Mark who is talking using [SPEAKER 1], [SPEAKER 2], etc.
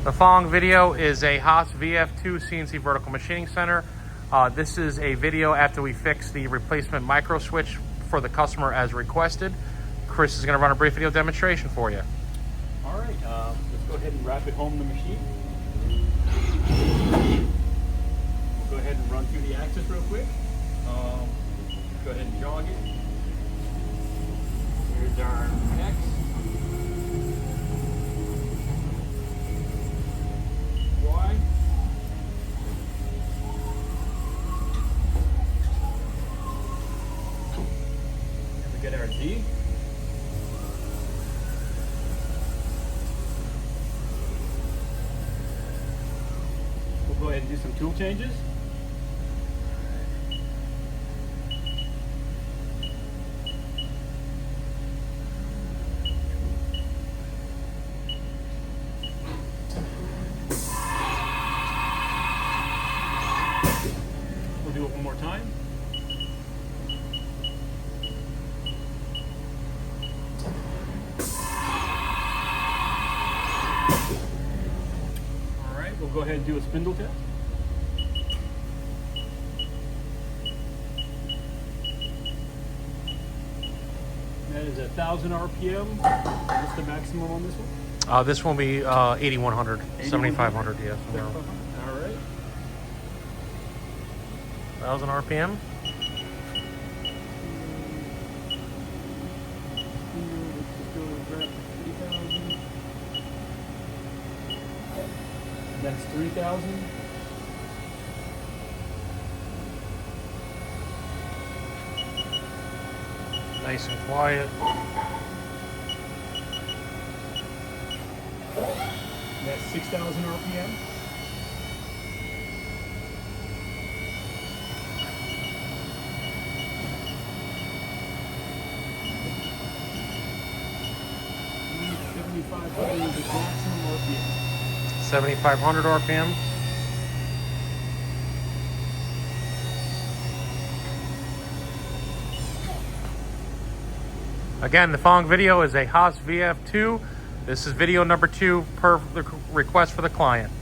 [SPEAKER 1] The following video is a HAAS VF-2 CNC vertical machining center. This is a video after we fix the replacement micro switch for the customer as requested. Chris is going to run a brief video demonstration for you.
[SPEAKER 2] All right, let's go ahead and wrap it home the machine. We'll go ahead and run through the axis real quick. Go ahead and jog it. Here's our X. Y. And we get our Z. We'll go ahead and do some tool changes. We'll do it one more time. All right, we'll go ahead and do a spindle test. That is 1,000 RPM. What's the maximum on this one?
[SPEAKER 1] This will be 8,100, 7,500, yes. No.
[SPEAKER 2] All right.
[SPEAKER 1] 1,000 RPM.
[SPEAKER 2] That's 3,000.
[SPEAKER 1] Nice and quiet.
[SPEAKER 2] That's 6,000 RPM. $7,500 is maximum RPM.
[SPEAKER 1] 7,500 RPM. Again, the following video is a HAAS VF-2. This is video number 2 per the request for the client.